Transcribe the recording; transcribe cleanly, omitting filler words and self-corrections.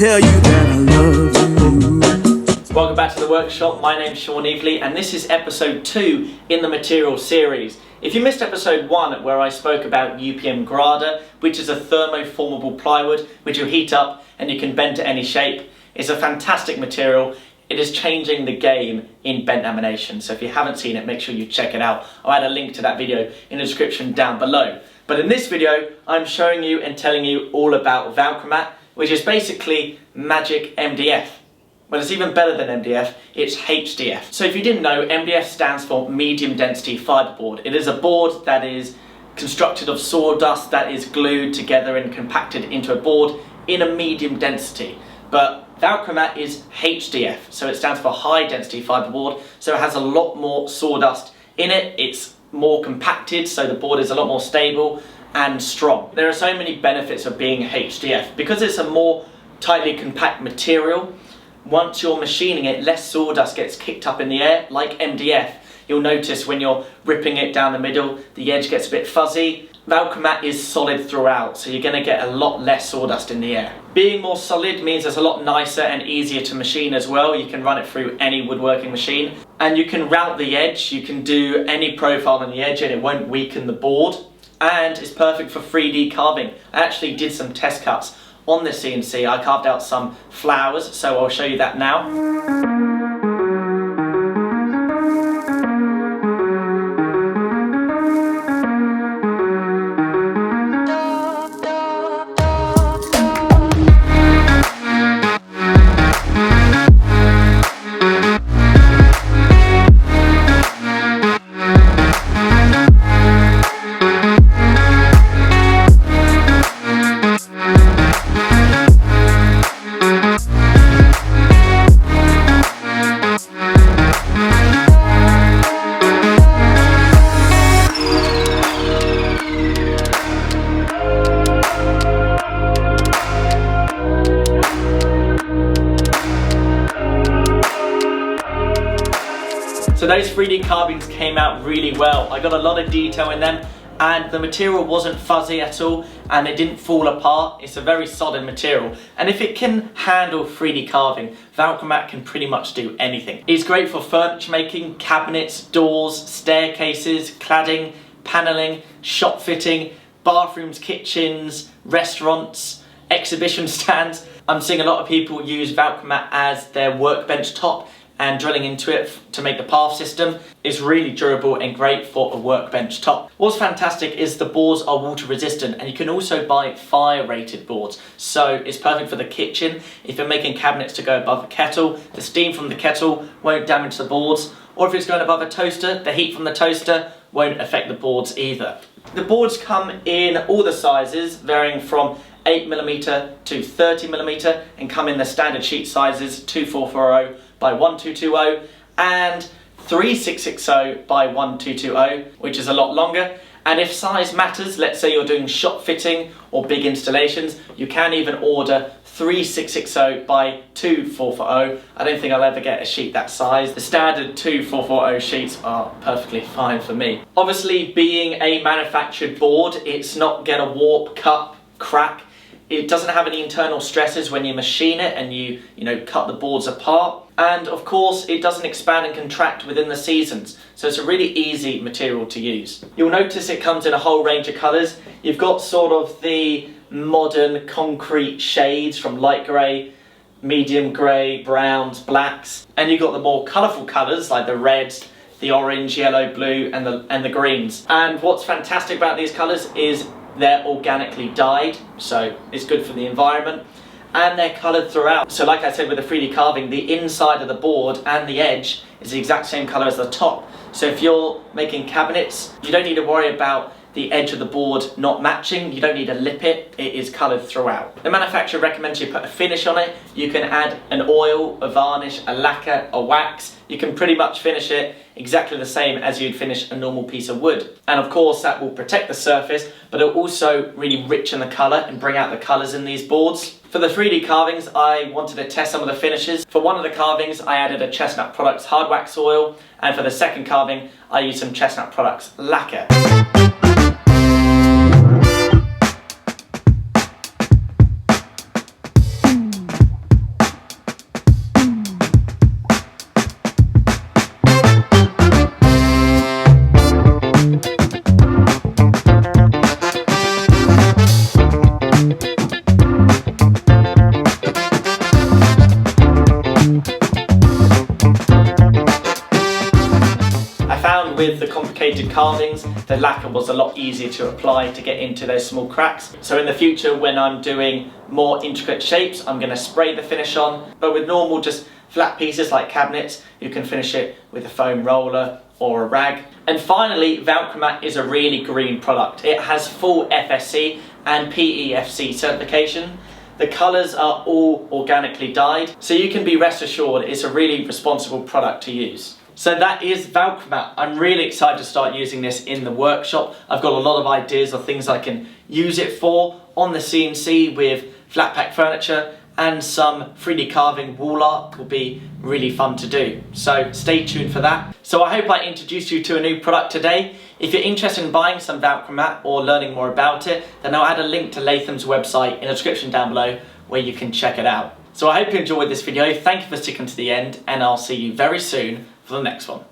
tell you that I love you. Welcome back to the workshop. My name's Sean Evely and this is episode 2 in the material series. If you missed episode 1 where I spoke about UPM Grada, which is a thermoformable plywood which you heat up and you can bend to any shape, it's a fantastic material. It is changing the game in bent lamination, so if you haven't seen it, make sure you check it out. I'll add a link to that video in the description down below. But in this video, I'm showing you and telling you all about Valchromat, which is basically magic MDF. Well, it's even better than MDF, it's HDF. So if you didn't know, MDF stands for medium density fiberboard. It is a board that is constructed of sawdust that is glued together and compacted into a board in a medium density. But Valchromat is HDF, so it stands for high density fiberboard, so it has a lot more sawdust in it, it's more compacted, so the board is a lot more stable and strong. There are so many benefits of being HDF. Because it's a more tightly compact material, once you're machining it, less sawdust gets kicked up in the air. Like MDF, you'll notice when you're ripping it down the middle, the edge gets a bit fuzzy. Valchromat is solid throughout, so you're going to get a lot less sawdust in the air. Being more solid means it's a lot nicer and easier to machine as well. You can run it through any woodworking machine and you can route the edge. You can do any profile on the edge and it won't weaken the board, and it's perfect for 3D carving. I actually did some test cuts on the CNC. I carved out some flowers, so I'll show you that now. So those 3D carvings came out really well. I got a lot of detail in them and the material wasn't fuzzy at all and it didn't fall apart. It's a very solid material, and if it can handle 3D carving, Valchromat can pretty much do anything. It's great for furniture making, cabinets, doors, staircases, cladding, panelling, shop fitting, bathrooms, kitchens, restaurants, exhibition stands. I'm seeing a lot of people use Valchromat as their workbench top and drilling into it to make the path system. Is really durable and great for a workbench top. What's fantastic is the boards are water resistant, and you can also buy fire rated boards. So it's perfect for the kitchen. If you're making cabinets to go above a kettle, the steam from the kettle won't damage the boards. Or if it's going above a toaster, the heat from the toaster won't affect the boards either. The boards come in all the sizes, varying from 8mm to 30mm, and come in the standard sheet sizes 2440 by 1220 and 3660 by 1220, which is a lot longer. And if size matters, let's say you're doing shop fitting or big installations, you can even order 3660 by 2440. I don't think I'll ever get a sheet that size. The standard 2440 sheets are perfectly fine for me. Obviously, being a manufactured board, it's not gonna warp, cut, crack. It doesn't have any internal stresses when you machine it and you cut the boards apart. And of course, it doesn't expand and contract within the seasons. So it's a really easy material to use. You'll notice it comes in a whole range of colours. You've got sort of the modern concrete shades from light grey, medium grey, browns, blacks. And you've got the more colourful colours like the reds, the orange, yellow, blue and the greens. And what's fantastic about these colours is they're organically dyed, so it's good for the environment, and they're coloured throughout. So like I said with the 3D carving, the inside of the board and the edge is the exact same colour as the top. So if you're making cabinets, you don't need to worry about the edge of the board not matching. You don't need to lip it, it is coloured throughout. The manufacturer recommends you put a finish on it. You can add an oil, a varnish, a lacquer, a wax. You can pretty much finish it exactly the same as you'd finish a normal piece of wood. And of course that will protect the surface, but it'll also really richen the colour and bring out the colours in these boards. For the 3D carvings, I wanted to test some of the finishes. For one of the carvings, I added a Chestnut Products hard wax oil, and for the second carving, I used some Chestnut Products lacquer. impregnated carvings, the lacquer was a lot easier to apply to get into those small cracks. So in the future, when I'm doing more intricate shapes, I'm going to spray the finish on, but with normal just flat pieces like cabinets, you can finish it with a foam roller or a rag. And finally, Valchromat is a really green product. It has full FSC and PEFC certification. The colours are all organically dyed, so you can be rest assured it's a really responsible product to use. So that is Valchromat. I'm really excited to start using this in the workshop. I've got a lot of ideas of things I can use it for on the CNC with flat pack furniture, and some 3D carving wall art will be really fun to do. So stay tuned for that. So I hope I introduced you to a new product today. If you're interested in buying some Valchromat or learning more about it, then I'll add a link to Latham's website in the description down below where you can check it out. So I hope you enjoyed this video. Thank you for sticking to the end, and I'll see you very soon for the next one.